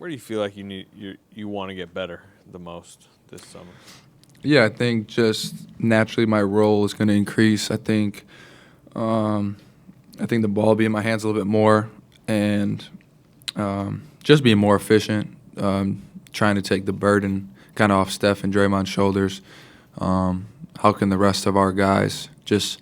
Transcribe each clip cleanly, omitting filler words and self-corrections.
Where do you feel like you want to get better the most this summer? Yeah, I think just naturally my role is going to increase. Um, I think the ball will be in my hands a little bit more, and just being more efficient. Trying to take the burden kind of off Steph and Draymond's shoulders. How can the rest of our guys just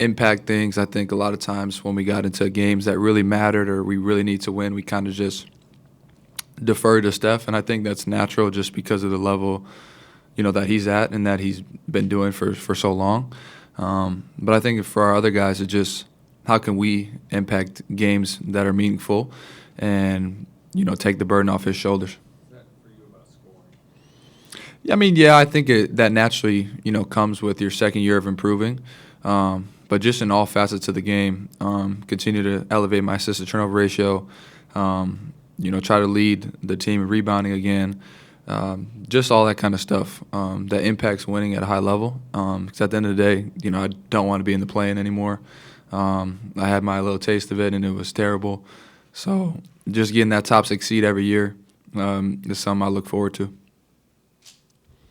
impact things? I think a lot of times when we got into games that really mattered or we really need to win, we kind of just defer to Steph, and I think that's natural just because of the level, that he's at and that he's been doing for so long. But I think for our other guys, it's just how can we impact games that are meaningful and, take the burden off his shoulders. Is that for you about scoring? Yeah, I mean, yeah, I think that naturally, comes with your second year of improving. But just in all facets of the game, continue to elevate my assist to turnover ratio, try to lead the team in rebounding again, just all that kind of stuff that impacts winning at a high level. Because at the end of the day, I don't want to be in the play-in anymore. I had my little taste of it, and it was terrible. So just getting that top 6 seed every year is something I look forward to.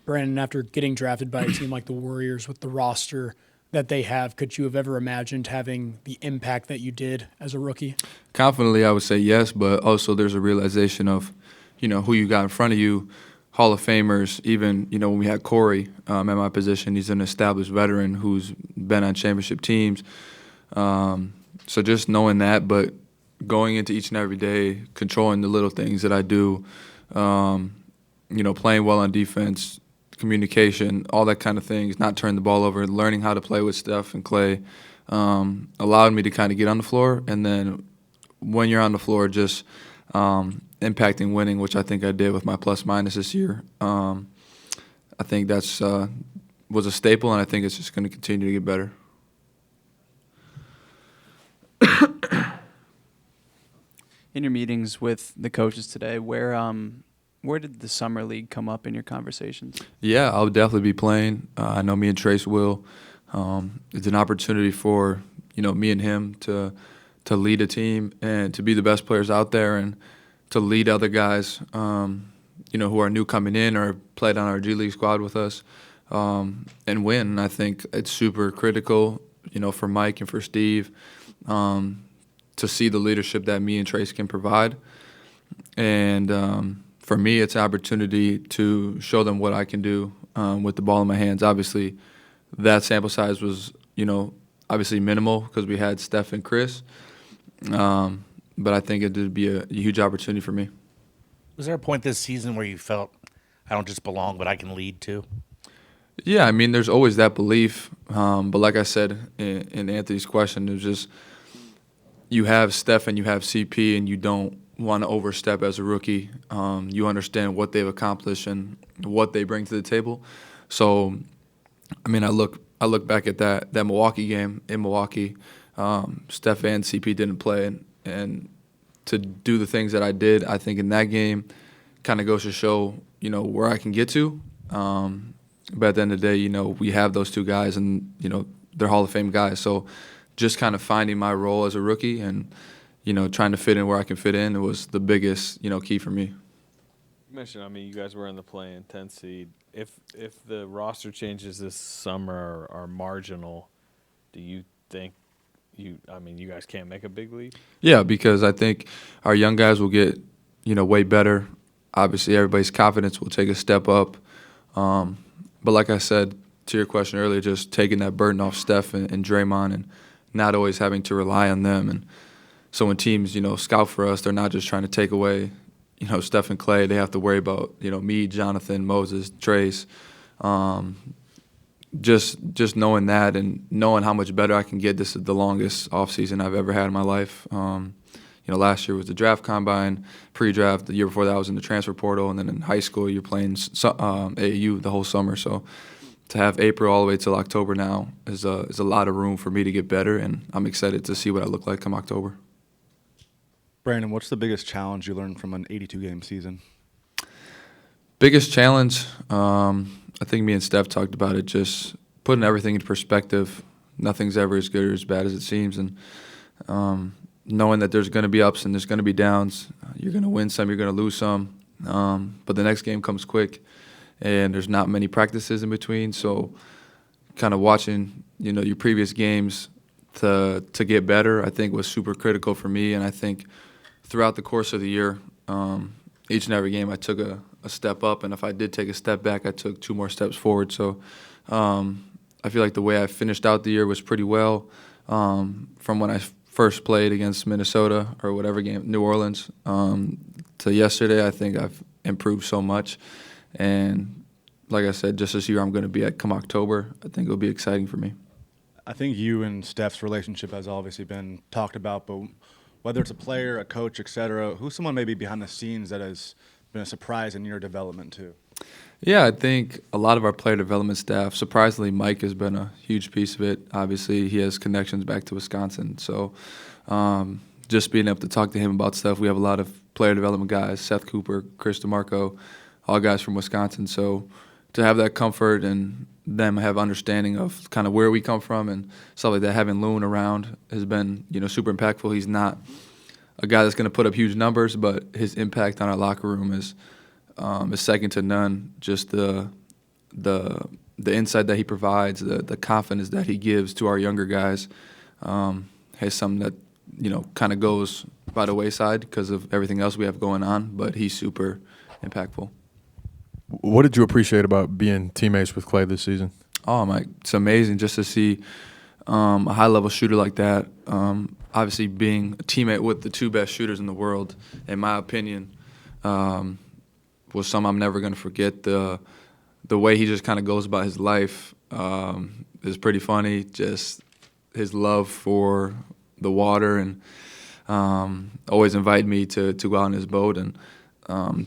Brandon, after getting drafted by a team like the Warriors with the roster that they have, could you have ever imagined having the impact that you did as a rookie? Confidently, I would say yes, but also there's a realization of, who you got in front of you, Hall of Famers. Even, when we had Corey at my position, he's an established veteran who's been on championship teams. So just knowing that, but going into each and every day, controlling the little things that I do, playing well on defense, communication, all that kind of things, not turning the ball over, learning how to play with Steph and Clay, allowed me to kind of get on the floor. And then when you're on the floor, just impacting winning, which I think I did with my plus-minus this year. I think that's was a staple, and I think it's just going to continue to get better. In your meetings with the coaches today, where did the summer league come up in your conversations? Yeah, I'll definitely be playing. I know me and Trace will. It's an opportunity for me and him to lead a team and to be the best players out there and to lead other guys, who are new coming in or played on our G League squad with us, and win. And I think it's super critical, for Mike and for Steve, to see the leadership that me and Trace can provide. And for me, it's an opportunity to show them what I can do with the ball in my hands. Obviously, that sample size was, obviously minimal because we had Steph and Chris. But I think it would be a huge opportunity for me. Was there a point this season where you felt, I don't just belong, but I can lead too? Yeah, I mean, there's always that belief. But like I said in Anthony's question, there's just you have Steph and you have CP, and you don't want to overstep as a rookie. You understand what they've accomplished and what they bring to the table. So, I mean, I look back at that Milwaukee game in Milwaukee. Steph and CP didn't play, and to do the things that I did, I think in that game kind of goes to show, where I can get to. But at the end of the day, we have those two guys, and, they're Hall of Fame guys. So just kind of finding my role as a rookie and, trying to fit in where I can fit in, it was the biggest, key for me. You mentioned, you guys were in the play-in 10 seed. If the roster changes this summer are marginal, do you think you guys can't make a big leap? Yeah, because I think our young guys will get, way better. Obviously, everybody's confidence will take a step up. But like I said to your question earlier, just taking that burden off Steph and Draymond and not always having to rely on them. And so when teams, scout for us, they're not just trying to take away, Steph and Clay. They have to worry about, me, Jonathan, Moses, Trace. Just knowing that and knowing how much better I can get. This is the longest offseason I've ever had in my life. Last year was the draft combine, pre-draft. The year before that I was in the transfer portal, and then in high school you're playing AAU the whole summer. So to have April all the way till October now is a lot of room for me to get better, and I'm excited to see what I look like come October. Brandon, what's the biggest challenge you learned from an 82-game season? Biggest challenge, I think me and Steph talked about it, just putting everything into perspective. Nothing's ever as good or as bad as it seems, and knowing that there's going to be ups and there's going to be downs. You're going to win some, you're going to lose some. But the next game comes quick, and there's not many practices in between. So kind of watching, your previous games to get better, I think was super critical for me. And I think throughout the course of the year, each and every game I took a step up. And if I did take a step back, I took 2 more steps forward. So I feel like the way I finished out the year was pretty well. From when I first played against Minnesota or whatever game, New Orleans, to yesterday, I think I've improved so much. And like I said, just this year I'm going to be at come October, I think it'll be exciting for me. I think you and Steph's relationship has obviously been talked about, but whether it's a player, a coach, et cetera, who's someone maybe behind the scenes that has been a surprise in your development too? Yeah, I think a lot of our player development staff, surprisingly, Mike has been a huge piece of it. Obviously, he has connections back to Wisconsin. So just being able to talk to him about stuff, we have a lot of player development guys, Seth Cooper, Chris DeMarco, all guys from Wisconsin. So to have that comfort and them have understanding of kind of where we come from and stuff like that, having Loon around has been, super impactful. He's not a guy that's going to put up huge numbers, but his impact on our locker room is second to none. Just the insight that he provides, the confidence that he gives to our younger guys, has something that kind of goes by the wayside because of everything else we have going on. But he's super impactful. What did you appreciate about being teammates with Clay this season? Oh, Mike, it's amazing just to see a high-level shooter like that. Obviously, being a teammate with the 2 best shooters in the world, in my opinion, was something I'm never going to forget. The way he just kind of goes about his life is pretty funny. Just his love for the water and always invite me to go out on his boat and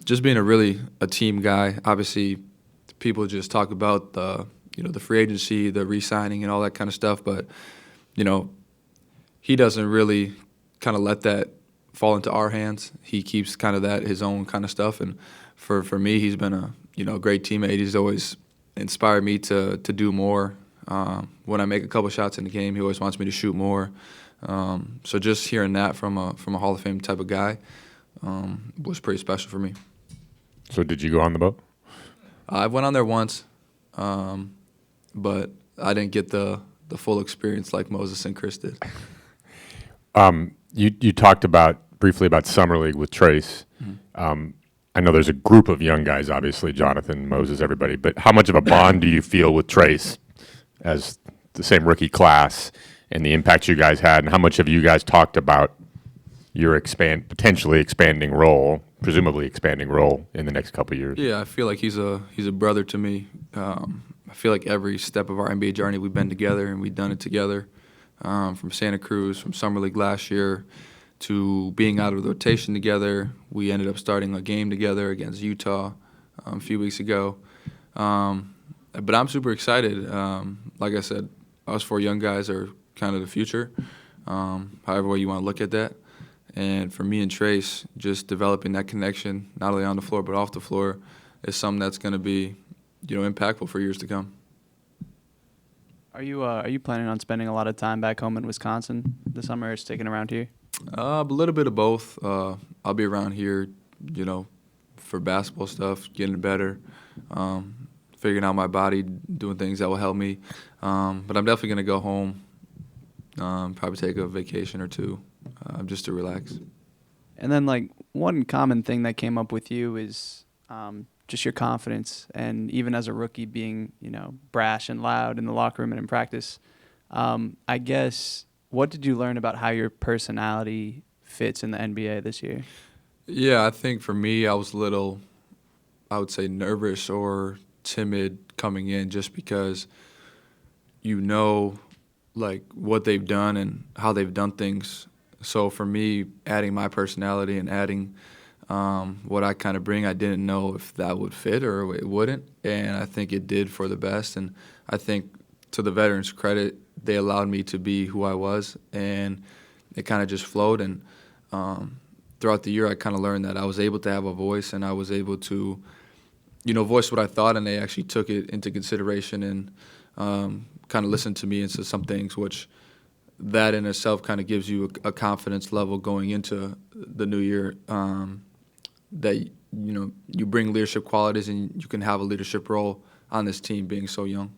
just being a team guy. Obviously, people just talk about the free agency, the re-signing, and all that kind of stuff. But he doesn't really kind of let that fall into our hands. He keeps kind of that his own kind of stuff. And for me, he's been a great teammate. He's always inspired me to do more. When I make a couple shots in the game, he always wants me to shoot more. So just hearing that from a Hall of Fame type of guy was pretty special for me. So did you go on the boat? I went on there once, but I didn't get the full experience like Moses and Chris did. You talked briefly about summer league with Trace. Mm-hmm. I know there's a group of young guys, obviously, Jonathan, Moses, everybody. But how much of a bond do you feel with Trace as the same rookie class and the impact you guys had? And how much have you guys talked about your potentially expanding role, presumably expanding role in the next couple of years? Yeah, I feel like he's a brother to me. I feel like every step of our NBA journey we've been together and we've done it together. From Santa Cruz, from Summer League last year, to being out of the rotation together. We ended up starting a game together against Utah a few weeks ago. But I'm super excited. Like I said, us 4 young guys are kind of the future, however way you want to look at that. And for me and Trace, just developing that connection, not only on the floor but off the floor, is something that's going to be, impactful for years to come. Are you planning on spending a lot of time back home in Wisconsin this summer, or sticking around here? A little bit of both. I'll be around here, for basketball stuff, getting better, figuring out my body, doing things that will help me. But I'm definitely going to go home, probably take a vacation or 2, just to relax. And then, one common thing that came up with you is just your confidence, and even as a rookie being, brash and loud in the locker room and in practice. I guess, what did you learn about how your personality fits in the NBA this year? Yeah, I think for me, I was a little, I would say, nervous or timid coming in just because what they've done and how they've done things. So for me, adding my personality and adding what I kind of bring, I didn't know if that would fit or it wouldn't, and I think it did for the best. And I think to the veterans' credit, they allowed me to be who I was, and it kind of just flowed. And throughout the year, I kind of learned that I was able to have a voice, and I was able to, voice what I thought, and they actually took it into consideration and kind of listened to me and said some things which that in itself kind of gives you a confidence level going into the new year, that, you bring leadership qualities and you can have a leadership role on this team being so young.